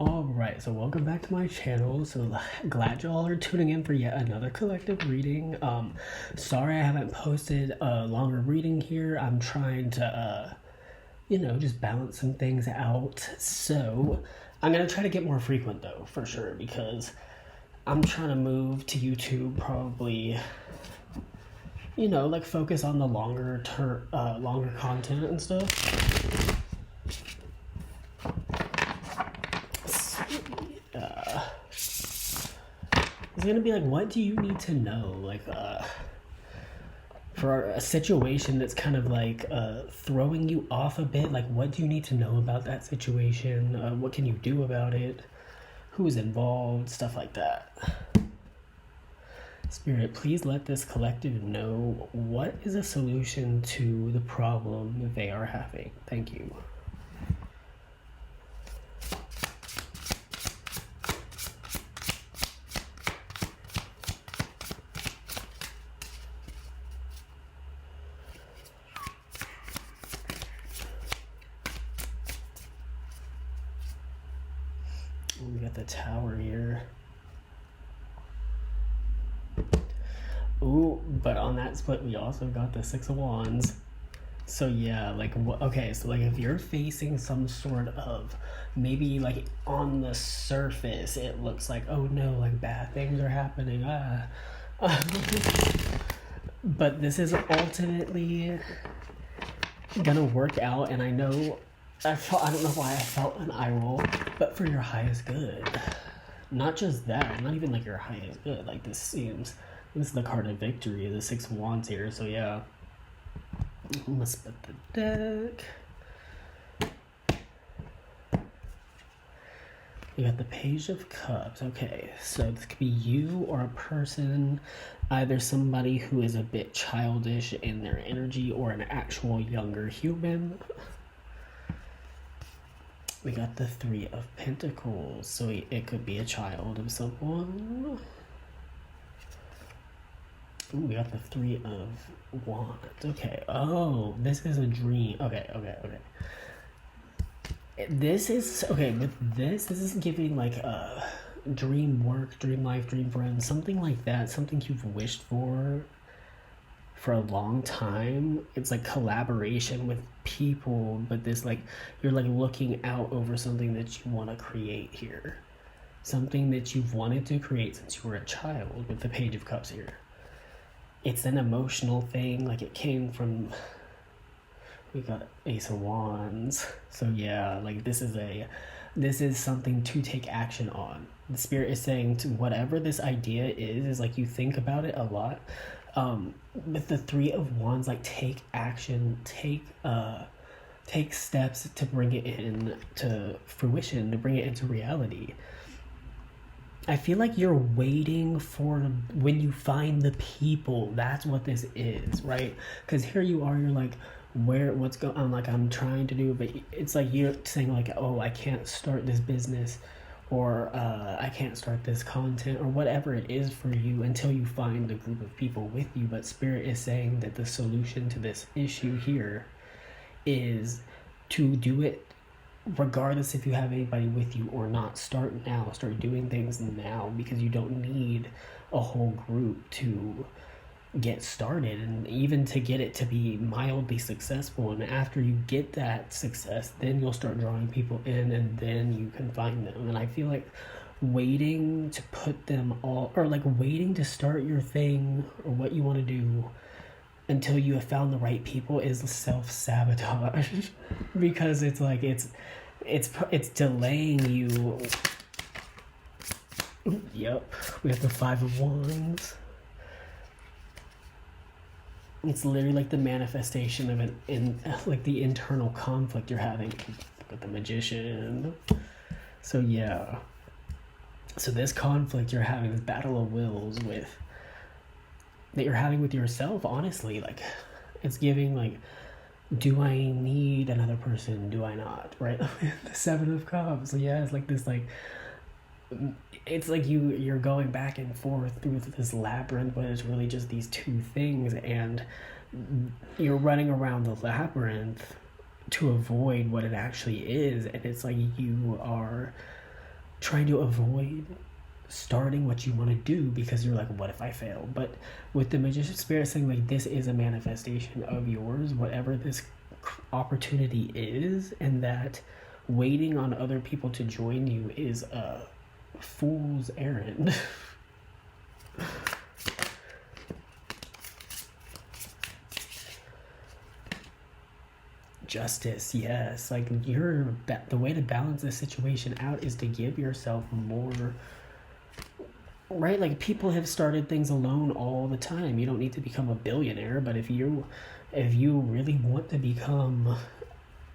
Alright, so welcome back to my channel. So glad y'all are tuning in for yet another collective reading. Sorry I haven't posted a longer reading here. I'm trying to, just balance some things out. So I'm going to try to get more frequent though, for sure, because I'm trying to move to YouTube probably, focus on the longer content and stuff. It's gonna be like, what do you need to know? For a situation that's kind of like throwing you off a bit, like what do you need to know about that situation? What can you do about it? Who's involved? Stuff like that. Spirit, please let this collective know what is a solution to the problem they are having. Thank you. We got the Tower here. Ooh, but on that split, we also got the Six of Wands. So yeah, okay, so like if you're facing some sort of, maybe like on the surface, it looks like, oh no, like bad things are happening, but this is ultimately gonna work out, and I know, I don't know why I felt an eye roll, but for your highest good. Not just that, not even like your highest good, like this is the card of victory, the Six of Wands here, so yeah. Let's split the deck. We got the Page of Cups. Okay, so this could be you or a person, either somebody who is a bit childish in their energy or an actual younger human. We got the Three of Pentacles, so it could be a child of someone. Ooh, we got the Three of Wands. Okay. Oh, this is a dream. Okay. This is okay. With this is giving like a dream work, dream life, dream friends, something like that. Something you've wished for a long time. It's like collaboration with people, but this like you're like looking out over something that you want to create here. Something that you've wanted to create since you were a child with the Page of Cups here. It's an emotional thing, like it came from, we got Ace of Wands. So yeah, like this is something to take action on. The Spirit is saying to whatever this idea is like you think about it a lot. With the Three of Wands, like take action, take steps to bring it into fruition, to bring it into reality. I feel like you're waiting for when you find the people. That's what this is, right? Because here you are, you're like, what's going on? Like, I'm trying to do, but it's like you're saying like, oh, I can't start this business, or I can't start this content, or whatever it is for you until you find the group of people with you. But Spirit is saying that the solution to this issue here is to do it regardless if you have anybody with you or not. Start now. Start doing things now, because you don't need a whole group to get started, and even to get it to be mildly successful. And after you get that success, then you'll start drawing people in, and then you can find them. And I feel like waiting to put them all, or like waiting to start your thing or what you want to do until you have found the right people, is self-sabotage. Because it's like it's delaying you. Yep, we have the Five of Wands. It's literally like the manifestation of like the internal conflict you're having with the Magician. So yeah, so this conflict you're having, this battle of wills that you're having with yourself, honestly, like it's giving like, do I need another person? Do I not? Right? The Seven of Cups. So yeah, it's like this, like it's like you're going back and forth through this labyrinth, but it's really just these two things, and you're running around the labyrinth to avoid what it actually is. And it's like you are trying to avoid starting what you want to do because you're like, what if I fail? But with the Magician Spirit saying, like, this is a manifestation of yours, whatever this opportunity is, and that waiting on other people to join you is a fool's errand. Justice, yes. Like, the way to balance this situation out is to give yourself more, right? Like, people have started things alone all the time. You don't need to become a billionaire, but if you really want to become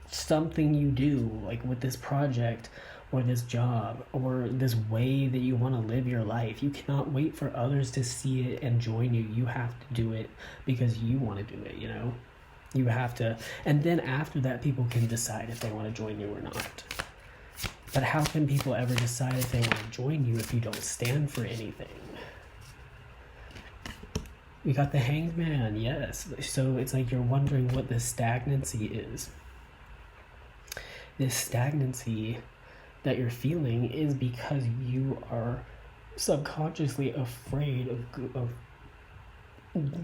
something you do, like with this project or this job or this way that you want to live your life, you cannot wait for others to see it and join you. You have to do it because you want to do it, you know? You have to, and then after that, people can decide if they want to join you or not. But how can people ever decide if they want to join you if you don't stand for anything? We got the Hanged Man, yes. So it's like you're wondering what this stagnancy is. This stagnancy that you're feeling is because you are subconsciously afraid of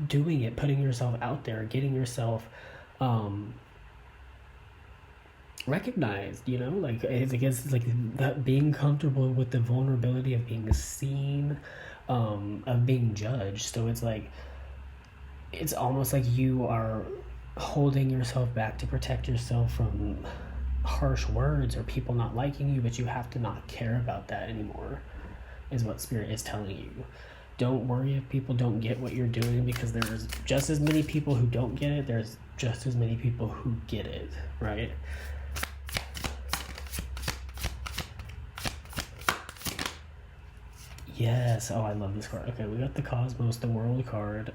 doing it, putting yourself out there, getting yourself recognized, you know? Like, I guess it's like that, being comfortable with the vulnerability of being seen, of being judged. So it's like, it's almost like you are holding yourself back to protect yourself from harsh words or people not liking you, but you have to not care about that anymore, is what Spirit is telling you. Don't worry if people don't get what you're doing, because there's just as many people who don't get it, there's just as many people who get it, right? Yes. Oh, I love this card. Okay, we got the Cosmos, the World card.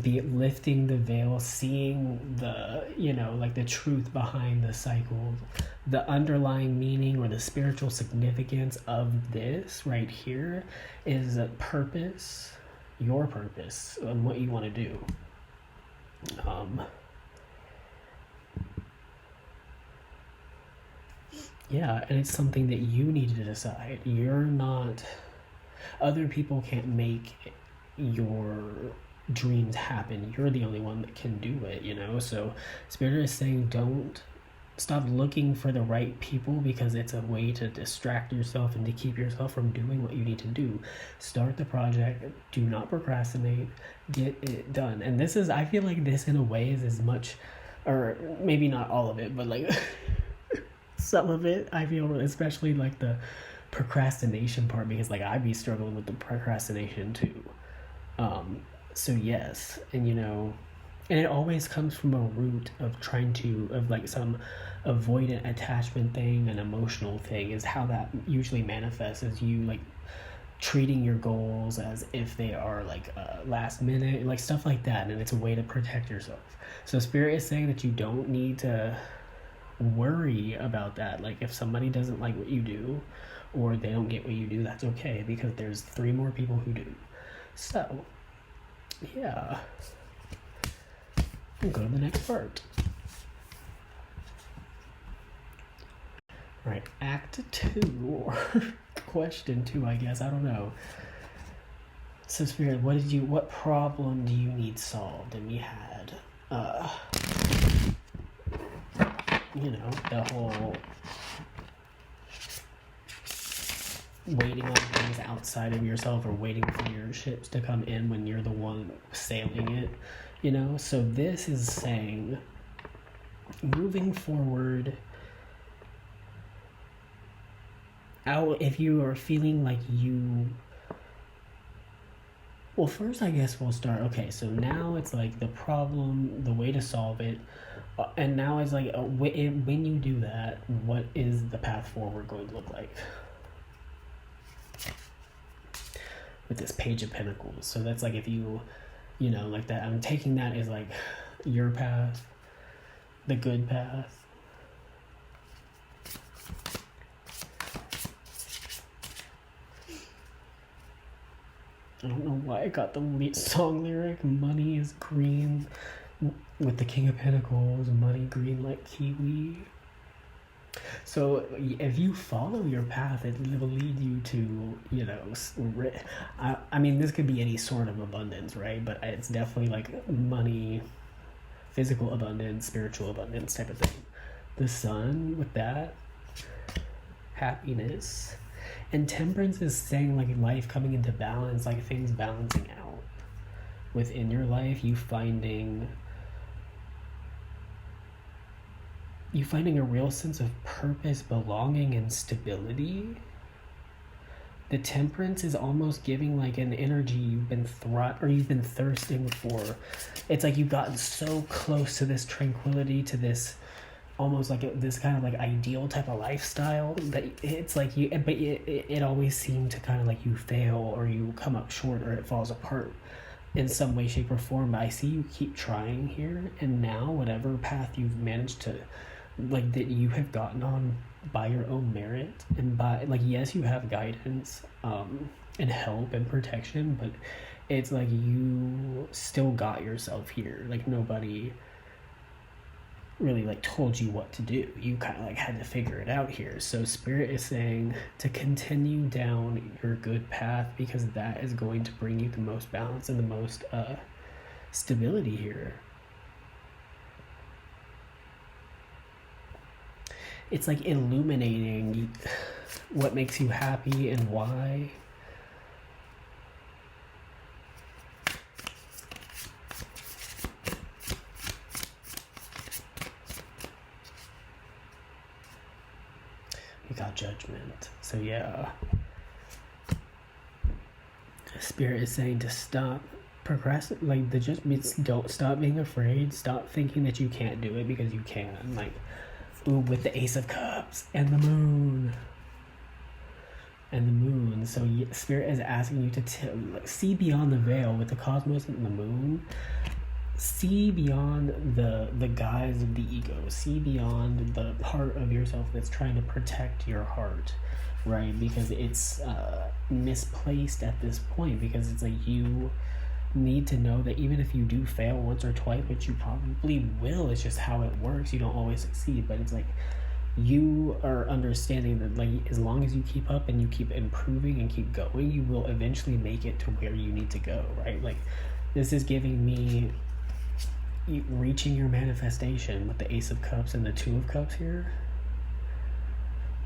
Be lifting the veil, seeing the, you know, like the truth behind the cycle, the underlying meaning or the spiritual significance of this right here is a purpose, your purpose, and what you want to do. Yeah, and it's something that you need to decide. You're not, other people can't make your dreams happen. You're the only one that can do it, you know? So Spirit is saying, don't stop looking for the right people, because it's a way to distract yourself and to keep yourself from doing what you need to do. Start the project, do not procrastinate, get it done. And this is, I feel like this in a way is as much, or maybe not all of it, but like some of it, I feel, especially like the procrastination part, because like I'd be struggling with the procrastination too. So yes, and you know, and it always comes from a root of trying to, of like some avoidant attachment thing, an emotional thing, is how that usually manifests, as you like treating your goals as if they are like last minute, like stuff like that, and it's a way to protect yourself. So Spirit is saying that you don't need to worry about that. Like, if somebody doesn't like what you do, or they don't get what you do, that's okay, because there's 3 more people who do. So yeah, we'll go to the next part. Right, Act 2, or question 2, I guess, I don't know. So Spirit, what problem do you need solved? And we had you know, the whole waiting on things outside of yourself, or waiting for your ships to come in when you're the one sailing it, you know? So this is saying, moving forward, if you are feeling like you, well, first I guess we'll start, okay, so now it's like the problem, the way to solve it, and now it's like, when you do that, what is the path forward going to look like? With this Page of Pentacles. So that's like, if you know, like that, I'm taking that as like your path, the good path. I don't know why I got the song lyric, money is green, with the King of Pentacles, money green like kiwi. So if you follow your path, it will lead you to, I mean, this could be any sort of abundance, right? But it's definitely like money, physical abundance, spiritual abundance type of thing. The sun with that, happiness. And temperance is saying like life coming into balance, like things balancing out within your life, you finding a real sense of purpose, belonging, and stability. The temperance is almost giving like an energy you've been thirsting for. It's like you've gotten so close to this tranquility, to this almost like this kind of like ideal type of lifestyle that it's like it always seemed to kind of like you fail or you come up short or it falls apart in some way, shape, or form. But I see you keep trying here, and now whatever path you've managed to like that you have gotten on by your own merit and by like, yes, you have guidance and help and protection, but it's like you still got yourself here. Like nobody really like told you what to do. You kind of like had to figure it out here. So Spirit is saying to continue down your good path, because that is going to bring you the most balance and the most stability here. It's like illuminating what makes you happy and why. We got Judgment. So yeah. Spirit is saying to stop procrastinating. Like the just means don't stop being afraid. Stop thinking that you can't do it, because you can. Like, ooh, with the Ace of Cups and the Moon. So Spirit is asking you to see beyond the veil with the cosmos and the moon. See beyond the guise of the ego. See beyond the part of yourself that's trying to protect your heart, right? Because it's misplaced at this point, because it's like you need to know that even if you do fail once or twice, which you probably will, it's just how it works, you don't always succeed, but it's like you are understanding that like as long as you keep up and you keep improving and keep going, you will eventually make it to where you need to go, right? Like this is giving me reaching your manifestation with the Ace of Cups and the Two of Cups here,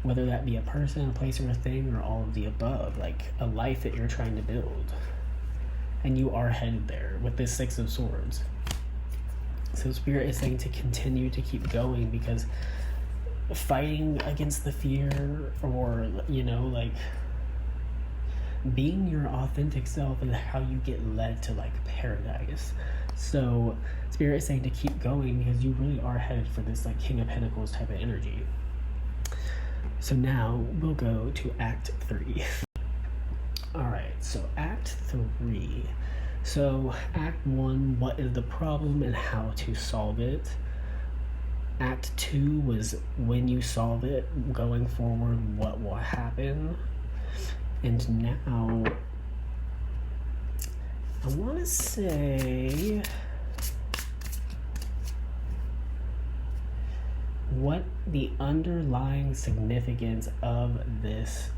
whether that be a person, a place, or a thing, or all of the above, like a life that you're trying to build. And you are headed there with this Six of Swords. So Spirit is saying to continue to keep going, because fighting against the fear, or like being your authentic self, is how you get led to like paradise. So Spirit is saying to keep going, because you really are headed for this like King of Pentacles type of energy. So now we'll go to Act 3. Alright, so Act 3. So Act 1, what is the problem and how to solve it? Act 2 was when you solve it, going forward, what will happen? And now, I want to say what the underlying significance of this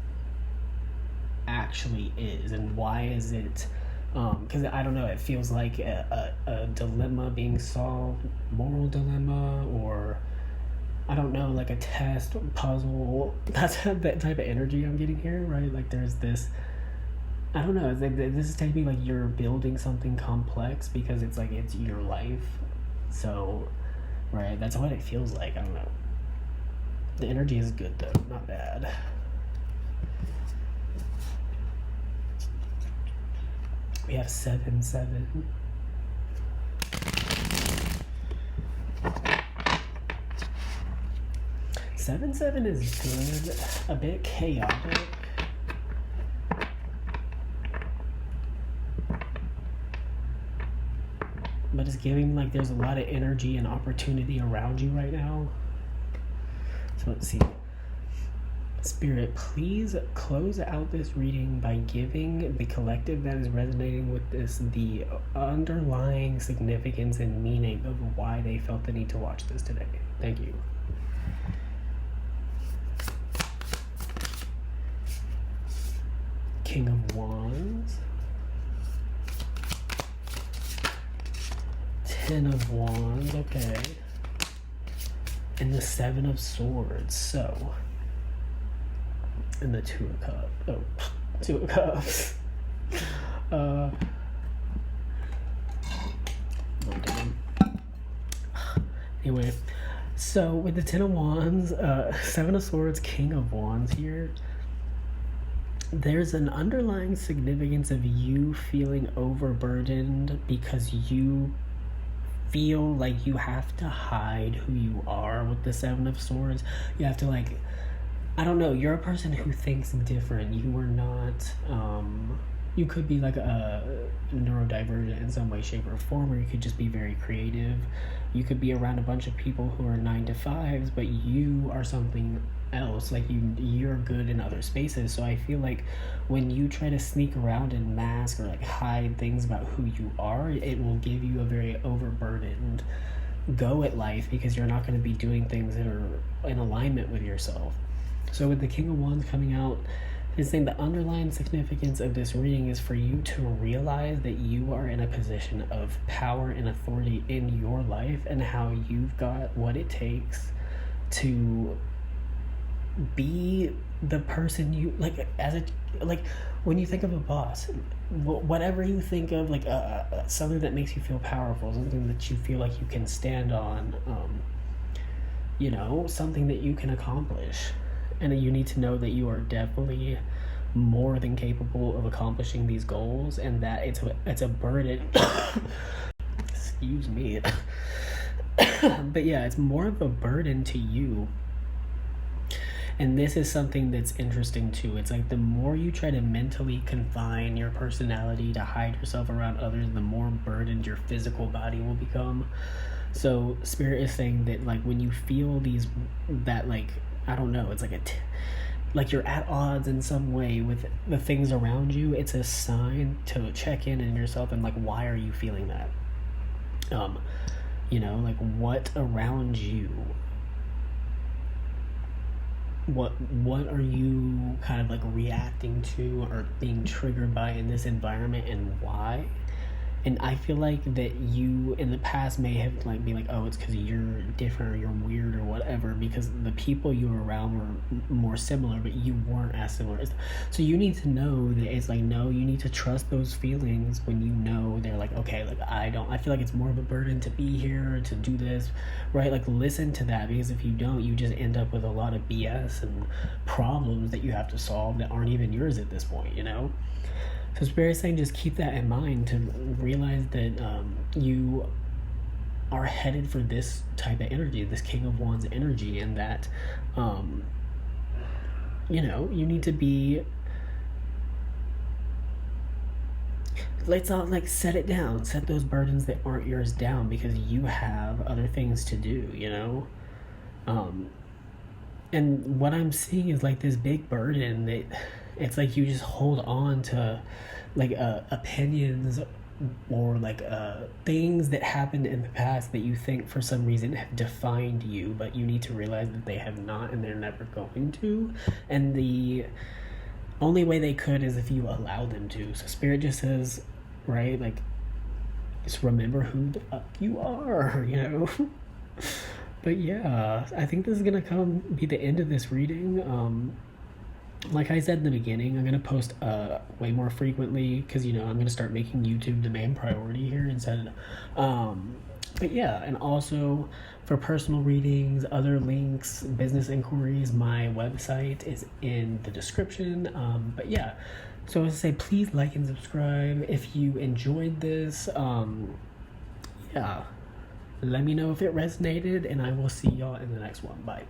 actually is, and why is it, because I don't know, it feels like a dilemma being solved, moral dilemma, or I don't know, like a test, puzzle. That's that type of energy I'm getting here, right? Like there's this, I don't know, it's like this is telling me like you're building something complex, because it's like it's your life. So right, that's what it feels like. I don't know, the energy is good though, not bad. We have 7-7. Seven is good, a bit chaotic. But it's giving like there's a lot of energy and opportunity around you right now. So let's see. Spirit, please close out this reading by giving the collective that is resonating with this the underlying significance and meaning of why they felt the need to watch this today. Thank you. King of Wands, 10 of Wands, okay, and the 7 of Swords. So, and the 2 of Cups. Oh, 2 of Cups. Oh, damn. Anyway, so with the 10 of Wands, 7 of Swords, King of Wands here, there's an underlying significance of you feeling overburdened because you feel like you have to hide who you are with the 7 of Swords. You have to, like, I don't know, you're a person who thinks different. You are not, you could be like a neurodivergent in some way, shape, or form, or you could just be very creative. You could be around a bunch of people who are 9 to 5s, but you are something else. Like you're good in other spaces. So I feel like when you try to sneak around and mask or like hide things about who you are, it will give you a very overburdened go at life because you're not going to be doing things that are in alignment with yourself. So with the King of Wands coming out, it's saying the underlying significance of this reading is for you to realize that you are in a position of power and authority in your life and how you've got what it takes to be the person you like. As a, like, when you think of a boss, whatever you think of, like something that makes you feel powerful, something that you feel like you can stand on, something that you can accomplish. And you need to know that you are definitely more than capable of accomplishing these goals, and that it's a burden. Excuse me. But yeah, it's more of a burden to you. And this is something that's interesting too. It's like the more you try to mentally confine your personality to hide yourself around others, the more burdened your physical body will become. So Spirit is saying that, like, when you feel that, like, I don't know, it's like like you're at odds in some way with the things around you, it's a sign to check in yourself and, like, why are you feeling that? Like, what around you, what are you kind of like reacting to or being triggered by in this environment, and why? And I feel like that you in the past may have like been like, oh, it's because you're different or you're weird or whatever, because the people you were around were more similar, but you weren't as similar. So you need to know that it's like, no, you need to trust those feelings when you know they're like, okay, like I feel like it's more of a burden to be here, to do this, right? Like, listen to that, because if you don't, you just end up with a lot of BS and problems that you have to solve that aren't even yours at this point, So Spirit is saying just keep that in mind, to realize that you are headed for this type of energy, this King of Wands energy, and that, you need to be, let's all like set it down, set those burdens that aren't yours down, because you have other things to do, and what I'm seeing is like this big burden that it's like you just hold on to, like opinions or like things that happened in the past that you think for some reason have defined you, but you need to realize that they have not, and they're never going to, and the only way they could is if you allow them to. So Spirit just says, right, like, just remember who the fuck you are, But yeah, I think this is gonna be the end of this reading. Like I said in the beginning, I'm gonna post way more frequently, because I'm gonna start making YouTube the main priority here instead. But yeah, and also for personal readings, other links, business inquiries, my website is in the description. But yeah, so as I say, please like and subscribe if you enjoyed this. Yeah, let me know if it resonated, and I will see y'all in the next one. Bye.